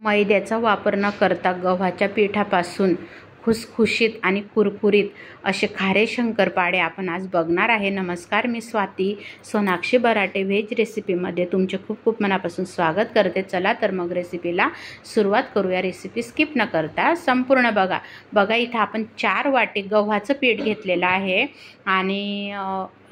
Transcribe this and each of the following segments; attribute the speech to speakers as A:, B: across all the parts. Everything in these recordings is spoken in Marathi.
A: मैद्याचा वापर न करता गव्हाच्या पिठापासून खुसखुशीत आणि कुरकुरीत असे खारे शंकरपाळे आपण आज बघणार आहे। नमस्कार, मी स्वाती सोनाक्षी बराटे व्हेज रेसिपीमध्ये तुमचे खूप खूप मनापासून स्वागत करते। चला तर मग रेसिपीला सुरुवात करूया। रेसिपी स्किप न करता संपूर्ण बघा इथं आपण 4 वाटी गव्हाचं पीठ घेतलेलं आहे आणि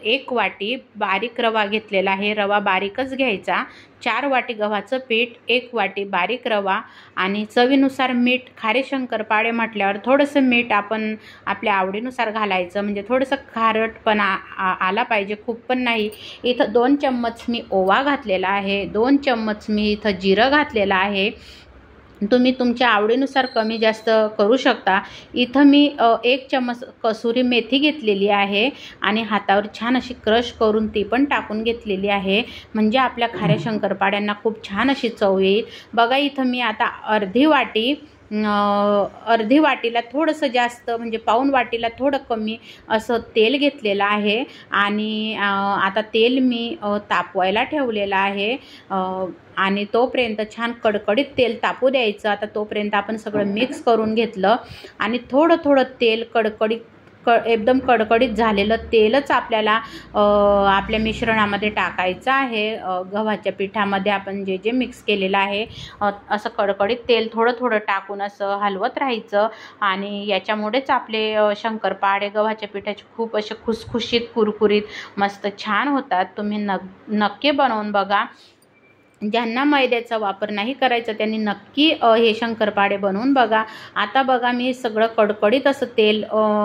A: 1 वाटी बारीक रवा घेतलेला आहे। रवा बारीकच घ्यायचा। 4 वाटी गव्हाचं पीठ, 1 वाटी बारीक रवा आणि चवीनुसार मीठ। खारे शंकरपाळे म्हटल्यावर थोडंसं मीठ आपण आपल्या आवडीनुसार घालायचं, म्हणजे थोडंसं खारटपणा आला पाहिजे, खूप पण नाही। इथं 2 चम्मच मी ओवा घातलेला आहे, 2 चम्मच मी इथं जिरं घातलेलं आहे। तुम्ही तुमच्या आवडीनुसार कमी जास्त करू शकता। इथं मी 1 चम्मच कसुरी मेथी घेतलेली आहे आणि हातावर छान अशी क्रश करून ती पण टाकून घेतलेली आहे, म्हणजे आपल्या खाऱ्या शंकरपाड्यांना खूप छान अशी चव येईल। बघा इथं मी आता अर्धी वाटीला थोडंसं जास्त, म्हणजे पाऊण वाटीला थोडं कमी असं तेल घेतलेलं आहे आणि आता तेल मी तापवायला ठेवलेलं आहे आणि तोपर्यंत छान कडकडीत तेल तापू द्यायचं। आता तोपर्यंत आपण सगळं मिक्स करून घेतलं आणि थोडं थोडं तेल एकदम कडकडीत झालेलं तेलच आपल्याला आपल्या मिश्रणामध्ये टाकायचं आहे। गव्हाच्या पिठामध्ये आपण जे जे मिक्स केलेलं आहे असं कडकडीत तेल थोडं थोडं टाकून असं हलवत राहायचं आणि याच्यामुळेच आपले शंकरपाळे गव्हाच्या पिठाचे खूप असे खुसखुशीत कुरकुरीत मस्त छान होतात। तुम्ही नक्की बनवून बघा। ज्यांना मैद्याचा वापर नाही करायचा त्यांनी नक्की हे शंकरपाळे बनवून बघा। आता बघा मी सगळं कडकडीत असं तेल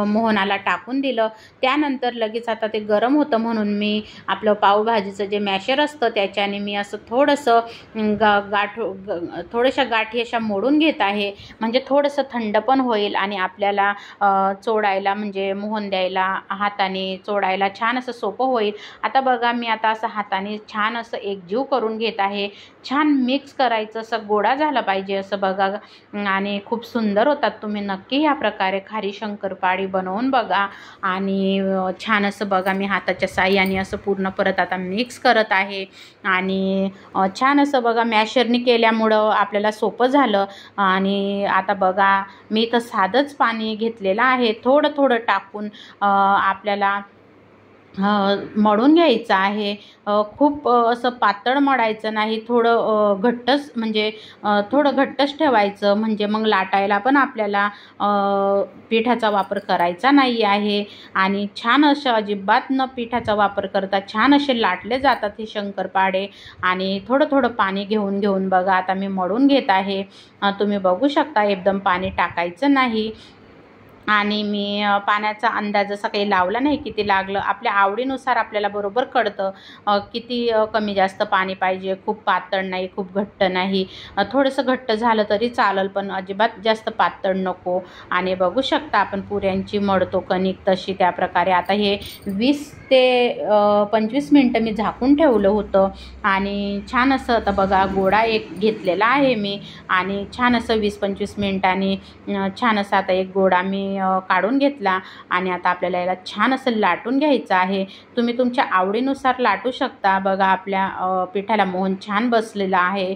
A: मोहनाला टाकून दिलं। त्यानंतर लगेच आता ते गरम होतं म्हणून मी आपलं पावभाजीचं जे मॅशर असतं त्याच्याने मी असं थोडंसं थोड्याशा गाठी अशा मोडून घेत आहे, म्हणजे थोडंसं थंड पण होईल आणि आपल्याला चोडायला, म्हणजे मोहन द्यायला, हाताने चोडायला छान असं सोपं होईल। आता बघा मी आता असं हाताने छान असं एकजीव करून घेत आहे। छान मिक्स करायचं, असं गोळा झाला पाहिजे असं बघा आणि खूप सुंदर होतात। तुम्ही नक्की ह्या प्रकारे खारी शंकरपाळी बनवून बघा आणि छान असं बघा मी हाताच्या साहाय्याने असं पूर्ण परत आता मिक्स करत आहे आणि छान असं बघा मॅशरने केल्यामुळं आपल्याला सोपं झालं। आणि आता बघा मी इथं साधंच पाणी घेतलेलं आहे, थोडं थोडं टाकून आपल्याला मळून घ्यायचं आहे। खूप असं पातळ मळायचं नाही, थोडं घट्टच, म्हणजे थोडं घट्टच ठेवायचं, म्हणजे मग लाटायला पण आपल्याला पिठाचा वापर करायचा नाही आहे। आणि छान असं अजिबात न पिठाचा वापर करता छान असे लाटले जातात हे शंकरपाळे। आणि थोडं थोडं पाणी घेऊन बघा आता मी मळून घेत आहे। तुम्ही बघू शकता एकदम पाणी टाकायचं नाही आणि मी पाण्याचा अंदाज असा काही लावला नाही किती लागलं, आपल्या आवडीनुसार आपल्याला बरोबर कळतं किती कमी जास्त पाणी पाहिजे। खूप पातळ नाही, खूप घट्ट नाही, थोडंसं घट्ट झालं तरी चालेल पण अजिबात जास्त पातळ नको। आणि बघू शकता आपण पुऱ्यांची मळतो कणिक तशी त्या प्रकारे। आता हे 20 ते 25 मिनटं मी झाकून ठेवलं होतं आणि छान असं आता बघा गोळा एक घेतलेला आहे मी आणि छान असं 20-25 मिनटांनी छान असं आता एक गोळा मी काढून घेतला आणि आता आपल्याला याला छान असं लाटून घ्यायचं आहे। तुम्ही तुमच्या आवडीनुसार लाटू शकता। बघा आपल्या पिठाला मोहन छान बसलेला आहे,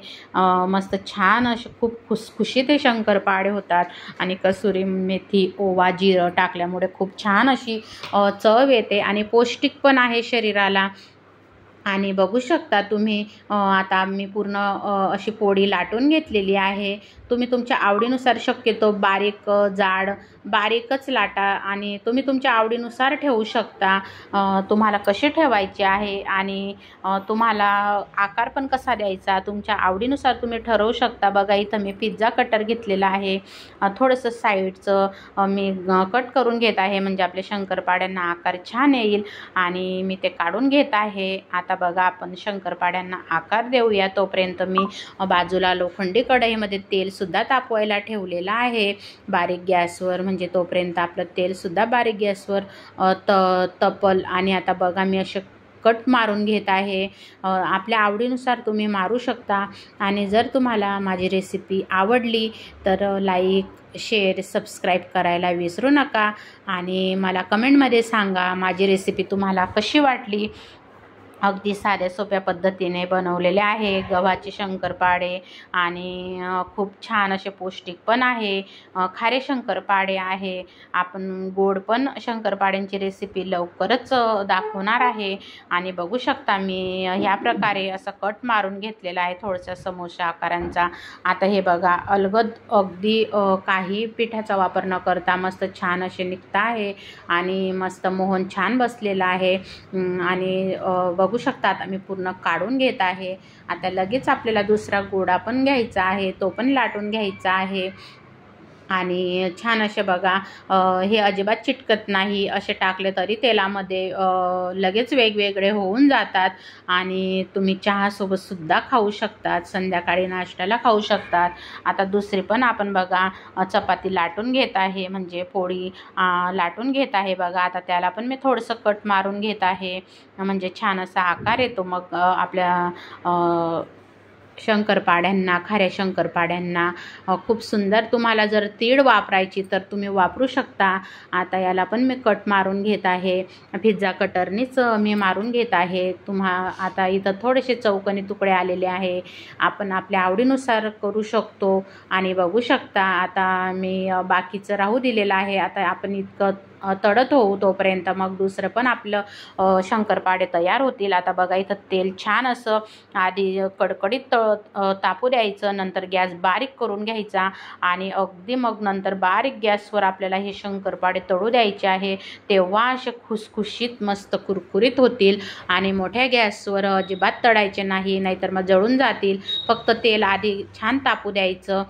A: मस्त छान असे खूप खुसखुशीत हे शंकरपाळे होतात आणि कसुरी मेथी, ओवा, जिरं टाकल्यामुळे खूप छान अशी चव येते आणि पौष्टिक पण आहे शरीराला। आणि बघू शकता तुम्ही आता मी पूर्ण अशी पोळी लाटून घेतलेली आहे। तुम्ही तुमच्या आवडीनुसार शक्यतो बारीक जाड बारीकच लाटा आणि तुम्ही तुमच्या आवडीनुसार ठेवू शकता, तुम्हाला कसे ठेवायचे आहे आणि तुम्हाला आकार पण कसा द्यायचा तुमच्या आवडीनुसार तुम्ही ठरवू शकता। बघा इथं मी पिझ्झा कटर घेतलेला आहे, थोडंसं साईडचं मी कट करून घेत आहे, म्हणजे आपल्या शंकरपाड्यांना आकार छान येईल आणि मी ते काढून घेत आहे। आता बघा आपण शंकरपाड्यांना आकार देऊया। तोपर्यंत मी बाजूला लोखंडी कढईमध्ये तेल सुद्धा तापवायला ठेवलेला आहे बारीक गॅसवर, म्हणजे तोपर्यंत आपलं तेल सुद्धा बारीक गॅसवर तपल। आणि आता बघा मी असे कट मारून घेत आहे, आपल्या आवडीनुसार तुम्ही मारू शकता। आणि जर तुम्हाला माझी रेसिपी आवडली तर लाईक, शेअर, सबस्क्राईब करायला विसरू नका आणि मला कमेंटमध्ये सांगा माझी रेसिपी तुम्हाला कशी वाटली। अगदी साध्या सोप्या पद्धतीने बनवलेले आहे गव्हाचे शंकरपाळे आणि खूप छान असे पौष्टिक पण आहे. खारे शंकरपाळे आहे. आपण गोड पण शंकरपाळ्यांची रेसिपी लवकरच दाखवणार आहे. आणि बघू शकता मी ह्या प्रकारे असं कट मारून घेतलेला आहे थोडासा समोसा आकारांचा. आता हे बघा अलगद अगदी काही पिठाचा वापर न करता मस्त छान असे निघता आहे आणि मस्त मोहन छान बसलेला आहे. आणि बघू शकता आता मी पूर्ण काढून घेत आहे. आता लगेच आपल्याला दुसरा गोळा पण घ्यायचा आहे, तो पण लाटून घ्यायचा आहे. आणि छान असे बघा हे अजिबात चिटकत नाही, असे टाकले तरी तेलामध्ये लगेच वेगवेगळे होऊन जातात. आणि तुम्ही चहासोबत सुद्धा खाऊ शकतात, संध्याकाळी नाश्त्याला खाऊ शकतात. आता दुसरी पण आपण बघा चपाती लाटून घेत आहे, म्हणजे पोळी लाटून घेत आहे बघा. आता त्याला पण मी थोडंसं कट मारून घेत आहे, म्हणजे छान असा आकार येतो मग आपल्या शंकरपाड्यांना, खाऱ्या शंकरपाड्यांना. खूप सुंदर. तुम्हाला जर तीळ वापरायची तर तुम्ही वापरू शकता. आता याला पण मी कट मारून घेत आहे, पिझ्झा कटरनीच मी मारून घेत आहे. आता इथं थोडेसे चौकोनी तुकडे आलेले आहे, आपण आपल्या आवडीनुसार करू शकतो. आणि बघू शकता आता मी बाकीचं राहू दिलेलं आहे. आता आपण इतकं तळत होऊ तोपर्यंत मग दुसरं पण आपलं शंकरपाळे तयार होतील. आता बघा इथं तेल छान असं आधी कडकडीत तापू द्यायचं, नंतर गॅस बारीक करून घ्यायचा आणि अगदी मग नंतर बारीक गॅसवर आपल्याला हे शंकरपाळे तळू द्यायचे आहे. तेव्हा असे खुसखुशीत मस्त कुरकुरीत होतील. आणि मोठ्या गॅसवर अजिबात तळायचे नाही, नाहीतर मग जळून जातील. फक्त तेल आधी छान तापू द्यायचं.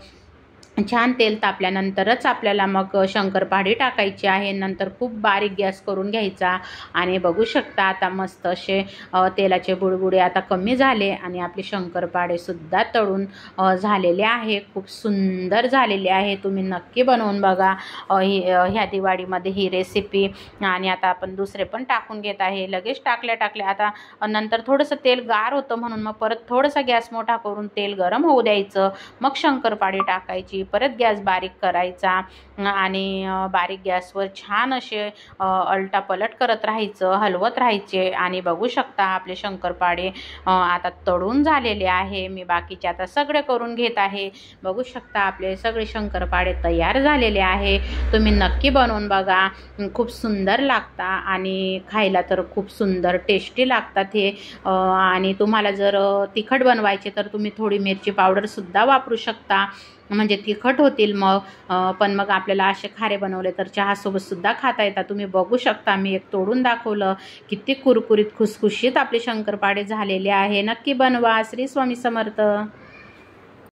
A: छान तेल तापल्यानंतरच आपल्याला मग शंकरपाळे टाकायची आहे. नंतर खूप बारीक गॅस करून घ्यायचा. आणि बघू शकता आता मस्त असे तेलाचे बुडबुडे आता कमी झाले आणि आपले शंकरपाळे सुद्धा तळून झालेले आहे. खूप सुंदर झालेले आहे. तुम्ही नक्की बनवून बघा ह्या दिवाळीमध्ये ही रेसिपी. आणि आता आपण दुसरे पण टाकून घेत आहे. लगेच टाकल्या आता नंतर थोडंसं तेल गार होतं म्हणून मग परत थोडासा गॅस मोठा करून तेल गरम होऊ द्यायचं, मग शंकरपाळे टाकायची. परत गॅस बारीक करायचा आणि बारीक गॅसवर छान असे अलटापलट करत राहायचं, हलवत राहायचे. आणि बघू शकता आपले शंकरपाळे आता तळून झालेले आहे. मी बाकीचे आता सगळे करून घेत आहे. बघू शकता आपले सगळे शंकरपाळे तयार झालेले आहे. तुम्ही नक्की बनवून बघा, खूप सुंदर लागतात आणि खायला तर खूप सुंदर टेस्टी लागतात हे. आणि तुम्हाला जर तिखट बनवायचे तर तुम्ही थोडी मिरची पावडरसुद्धा वापरू शकता, म्हणजे तिखट होतील मग. पण मग आपल्याला असे खारे बनवले तर चहासोबत सुद्धा खाता येतात. तुम्ही बघू शकता मी एक तोडून दाखवलं, किती कुरकुरीत खुसखुशीत आपले शंकरपाळे झालेले आहे. नक्की बनवा. श्री स्वामी समर्थ.